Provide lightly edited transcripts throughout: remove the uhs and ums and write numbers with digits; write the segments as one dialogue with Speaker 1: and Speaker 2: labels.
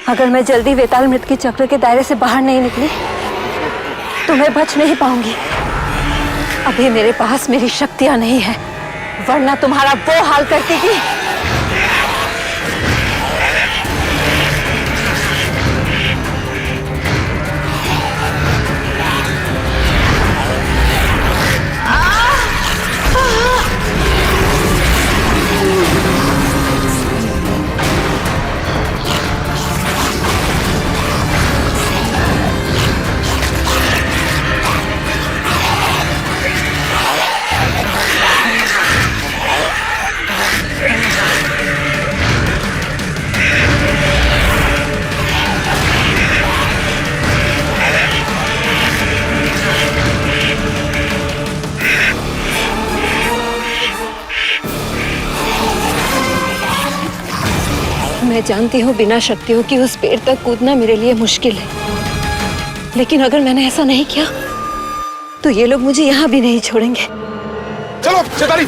Speaker 1: अगर मैं जल्दी वेताल मृत के चक्र के दायरे से बाहर नहीं निकली तो मैं बच नहीं पाऊंगी। अभी मेरे पास मेरी शक्तियां नहीं है, वरना तुम्हारा वो हाल करती कि मैं जानती हूँ बिना शक्तियों की उस पेड़ तक कूदना मेरे लिए मुश्किल है, लेकिन अगर मैंने ऐसा नहीं किया तो ये लोग मुझे यहाँ भी नहीं छोड़ेंगे।
Speaker 2: चलो चेताली।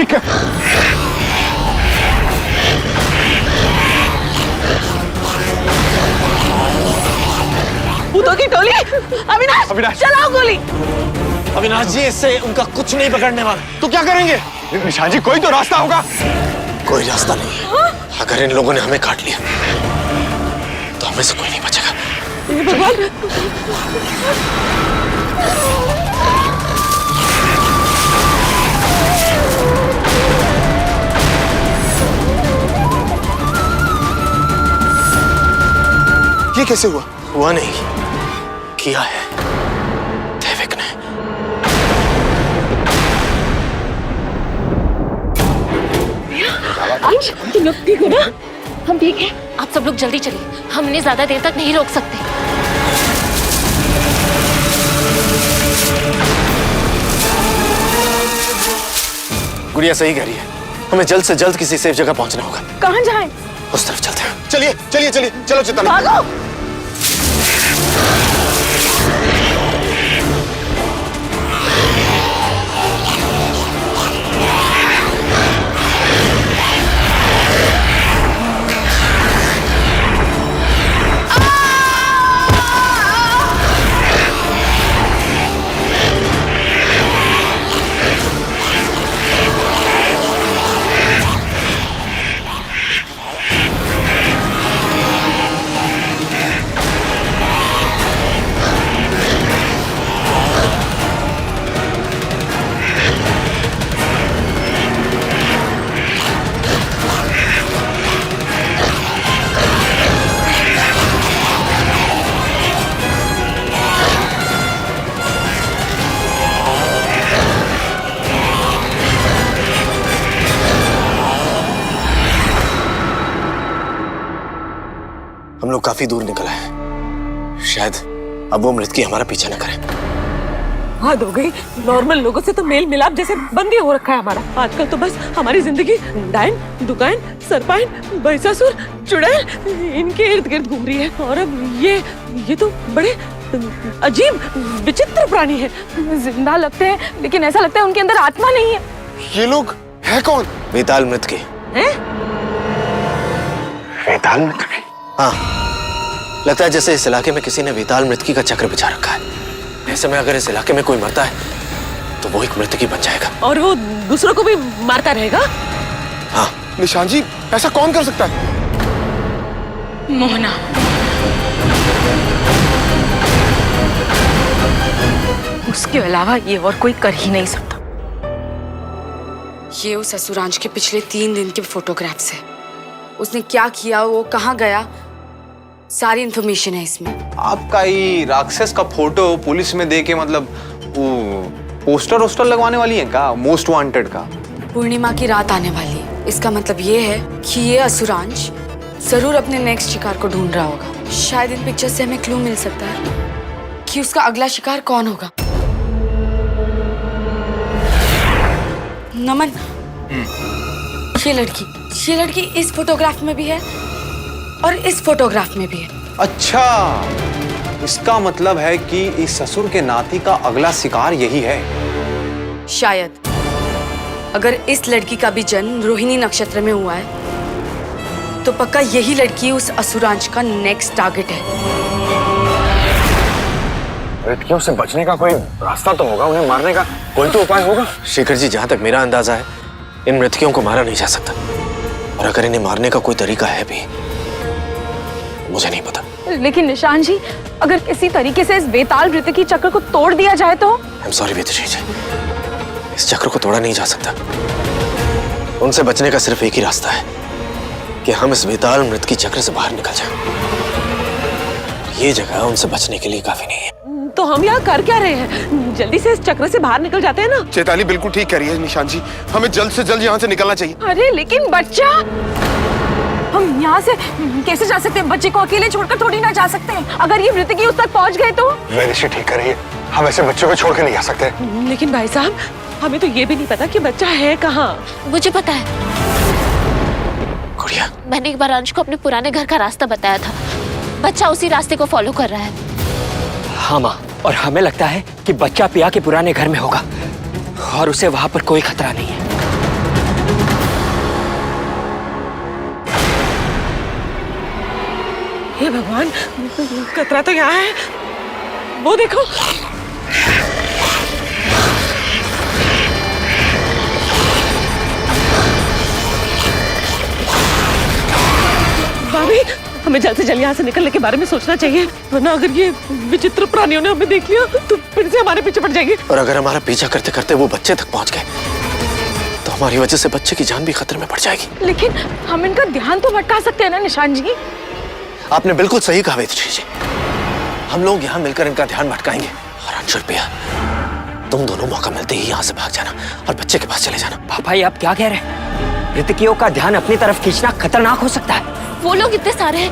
Speaker 2: क्या
Speaker 3: भूतों की टोली। अविनाश,
Speaker 2: अविनाश।
Speaker 3: चलाओ गोली।
Speaker 4: अविनाश जी, इससे उनका कुछ नहीं पकड़ने वाला।
Speaker 2: तो क्या करेंगे? निशान जी, कोई तो रास्ता होगा।
Speaker 4: कोई रास्ता नहीं है। अगर इन लोगों ने हमें काट लिया तो हमें से कोई नहीं बचेगा।
Speaker 3: भगवान।
Speaker 2: ये कैसे हुआ?
Speaker 4: हुआ नहीं, किया है देविक ने।
Speaker 3: आज तुम लोग ठीक हो ना? हम ठीक हैं।
Speaker 5: आप सब लोग जल्दी चलिए, हम इन्हें ज्यादा देर तक नहीं रोक सकते।
Speaker 4: गुड़िया सही कह रही है, हमें जल्द से जल्द किसी सेफ जगह पहुंचना होगा।
Speaker 3: कहाँ जाएं?
Speaker 4: उस तरफ चलते हैं।
Speaker 2: चलिए चलिए चलिए, चलो चेताली।
Speaker 3: भागो।
Speaker 4: हम लोग काफी दूर निकल आए, शायद अब वो मृत की हमारा पीछा न करें।
Speaker 3: हद हो गई। नॉर्मल लोगों से तो मेल मिलाप जैसे बंदी हो रखा है हमारा। आजकल तो बस हमारी जिंदगी डायन, दुकान, सरपाइन, महिषासुर, चुड़ैल इनके इर्द गिर्द घूम रही है। और अब ये तो बड़े अजीब विचित्र प्राणी है। जिंदा लगते हैं लेकिन ऐसा लगता है उनके अंदर आत्मा नहीं है।
Speaker 2: ये लोग है कौन?
Speaker 4: वेताल मृत की।
Speaker 3: हैं?
Speaker 2: वेताल मृत की?
Speaker 4: हाँ, लगता है जैसे इस इलाके में किसी ने वेताल मृतकी का चक्र बिछा रखा है। ऐसे में अगर इस इलाके में कोई मरता है तो वो एक मृतकी बन जाएगा
Speaker 3: और वो दूसरों को भी मारता रहेगा।
Speaker 4: हाँ।
Speaker 2: निशान जी, ऐसा कौन कर सकता है?
Speaker 5: मोहना।
Speaker 6: उसके अलावा ये और कोई कर ही नहीं सकता।
Speaker 7: ये उस असुरांश के पिछले 3 दिन के फोटोग्राफ्स है। उसने क्या किया, वो कहाँ गया, सारी इंफॉर्मेशन है इसमें।
Speaker 8: आपका ही राक्षस का फोटो पुलिस में दे के मतलब वो पोस्टर वोस्टर लगवाने वाली है क्या? मोस्ट वांटेड का।
Speaker 7: पूर्णिमा की रात आने वाली है, इसका मतलब ये है कि ये असुरांश जरूर अपने नेक्स्ट शिकार को ढूंढ रहा होगा। शायद इन पिक्चर से हमें क्लू मिल सकता है कि उसका अगला शिकार कौन होगा। नमन, ये लड़की इस फोटोग्राफ में भी है और इस फोटोग्राफ में भी है।
Speaker 8: अच्छा, इसका मतलब है कि इस ससुर के नाती का अगला शिकार यही है।
Speaker 7: शायद अगर इस लड़की का भी जन्म रोहिणी नक्षत्र में हुआ है तो पक्का यही लड़की उस असुरांश का नेक्स्ट टारगेट है।
Speaker 2: मृतकियों से बचने का कोई रास्ता तो होगा, उन्हें मारने का कोई तो उपाय होगा।
Speaker 4: शेखर जी, जहां तक मेरा अंदाजा है, इन मृतकियों को मारा नहीं जा सकता, और अगर इन्हें मारने का कोई तरीका है भी, मुझे नहीं पता।
Speaker 6: लेकिन निशान जी, अगर किसी तरीके से इस बेताल मृतकी चक्र को तोड़ दिया जाए तो?
Speaker 4: I'm sorry बेतुशी जी, इस चक्र को तोड़ा नहीं जा सकता। उनसे बचने का सिर्फ एक ही रास्ता है कि हम इस बेताल मृतकी चक्र से बाहर निकल जाएं। ये जगह उनसे बचने के लिए काफी नहीं है।
Speaker 3: तो हम यहाँ कर क्या रहे हैं? जल्दी से इस चक्र से बाहर निकल जाते हैं ना।
Speaker 2: चैताली बिल्कुल ठीक कह रही है निशान जी, हमें जल्द से जल्द यहाँ से निकलना चाहिए।
Speaker 6: अरे लेकिन बच्चा, हम यहाँ से कैसे जा सकते हैं? बच्चे को अकेले छोड़कर थोड़ी ना जा सकते हैं। अगर ये मृतकी उस तक पहुँच गए तो?
Speaker 2: वैनिशी ठीक कर रही है, हम ऐसे बच्चों को छोड़ के नहीं जा सकते।
Speaker 3: लेकिन भाई साहब, हमें तो ये भी नहीं पता कि बच्चा है कहाँ।
Speaker 5: मुझे पता है,
Speaker 4: गुड़िया,
Speaker 5: मैंने एक बार अंश को अपने पुराने घर का रास्ता बताया था। बच्चा उसी रास्ते को फॉलो कर रहा है।
Speaker 9: हाँ माँ, और हमें लगता है कि बच्चा पिया के पुराने घर में होगा और उसे वहां पर कोई खतरा नहीं है।
Speaker 3: हे भगवान, खतरा तो यहाँ है। वो देखो, भाभी, हमें जल्द से जल्द यहाँ से निकलने के बारे में सोचना चाहिए, वरना अगर ये विचित्र प्राणियों ने हमें देख लिया तो फिर से हमारे पीछे पड़ जाएंगे।
Speaker 4: और अगर हमारा पीछा करते करते वो बच्चे तक पहुंच गए तो हमारी वजह से बच्चे की जान भी खतरे में पड़ जाएगी।
Speaker 6: लेकिन हम इनका ध्यान तो भटका सकते हैं ना निशान जी?
Speaker 4: आपने बिल्कुल सही कहा वेदश्री जी, हम लोग यहाँ मिलकर इनका ध्यान भटकाएंगे। और अंशुल पिया, तुम दोनों मौका मिलते ही यहाँ से भाग जाना और बच्चे के पास चले जाना।
Speaker 9: पापा, ये आप क्या कह रहे हैं? मृतकियों का ध्यान अपनी तरफ खींचना खतरनाक हो सकता है।
Speaker 5: वो लोग इतने सारे हैं,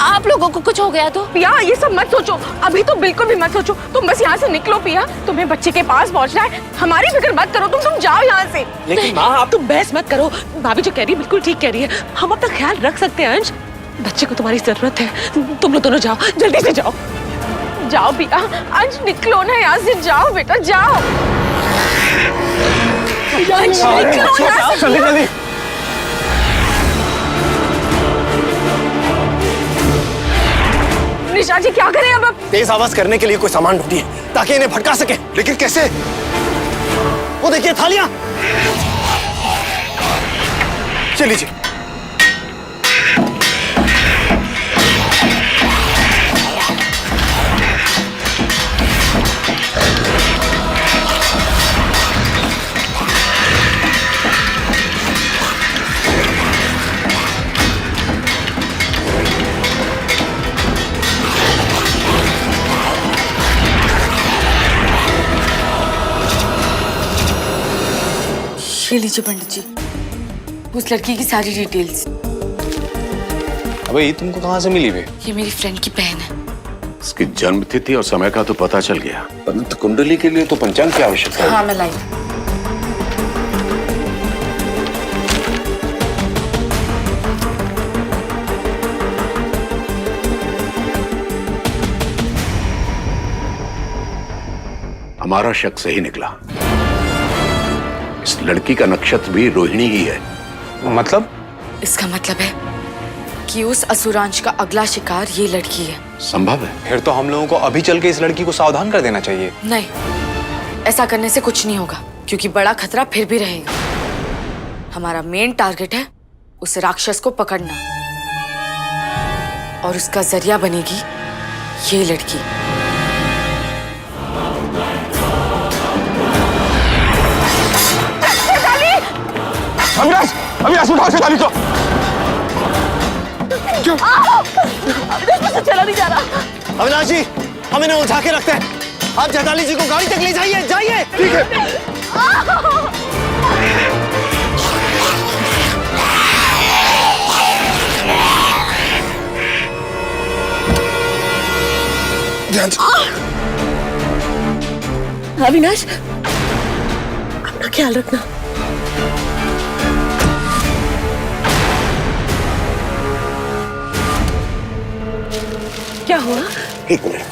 Speaker 5: आप लोगों को कुछ हो गया तो?
Speaker 6: पिया, ये सब मत सोचो, अभी तो बिल्कुल भी मत सोचो। तुम बस यहाँ से निकलो पिया, तुम्हें बच्चे के पास पहुँचना है। हमारी फिक्र मत करो, तुम जाओ यहाँ से।
Speaker 3: लेकिन माँ, आप तुम बहस मत करो। भाभी जो कह रही है बिल्कुल ठीक कह रही है, हम अपना ख्याल रख सकते हैं। अंश, बच्चे को तुम्हारी जरूरत है, तुम लोग दोनों जाओ, जल्दी से जाओ।
Speaker 6: जाओ पिया, अंश निकलो ना यहाँ से, जाओ बेटा जाओ। अंश, निकलो यहाँ से।
Speaker 2: जल्दी जल्दी।
Speaker 6: निशा जी, क्या करें अब?
Speaker 4: तेज आवाज करने के लिए कोई सामान ढूंढिए ताकि इन्हें भटका सके।
Speaker 2: लेकिन कैसे?
Speaker 4: वो देखिए, थालियां।
Speaker 2: चलिए जी।
Speaker 7: ये लीजिए पंडित जी, उस लड़की की सारी डिटेल्स।
Speaker 8: अबे ये तुमको कहाँ से मिली बे?
Speaker 7: ये मेरी फ्रेंड की बहन है।
Speaker 10: इसकी जन्म तिथि और समय का तो पता चल गया, परंतु कुंडली के लिए तो पंचांग की आवश्यकता है।
Speaker 7: हाँ, मैं लाई।
Speaker 10: हमारा शक सही निकला, इस लड़की का नक्षत्र भी रोहिणी ही है।
Speaker 8: मतलब?
Speaker 7: इसका मतलब है कि उस असुरांश का अगला शिकार ये लड़की है।
Speaker 10: संभव है।
Speaker 8: फिर तो हम लोगों को अभी चल के इस लड़की को सावधान कर देना चाहिए।
Speaker 7: नहीं, ऐसा करने से कुछ नहीं होगा, क्योंकि बड़ा खतरा फिर भी रहेगा। हमारा मेन टारगेट है उस राक्षस को पकड़ना, और उसका जरिया बनेगी ये लड़की।
Speaker 2: अविनाश, अविनाश उठाओ चैताली को। क्यों?
Speaker 6: चला नहीं जा रहा।
Speaker 4: अविनाश जी, हम इन्हें उठा के रखते हैं। आप चैताली जी को गाड़ी तक ले जाइए, जाइए।
Speaker 2: ठीक है। ध्यान से।
Speaker 3: अविनाश, अपना ख्याल रखना। क्या हुआ?
Speaker 10: एक मिनट।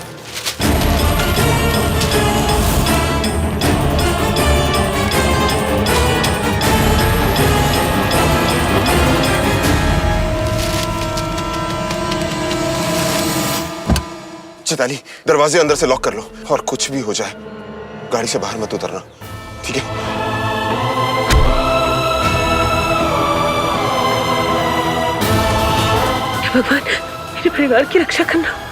Speaker 10: चिताली, दरवाजे अंदर से लॉक कर लो और कुछ भी हो जाए गाड़ी से बाहर मत उतरना, ठीक है?
Speaker 3: भगवान, मेरे परिवार की रक्षा करना।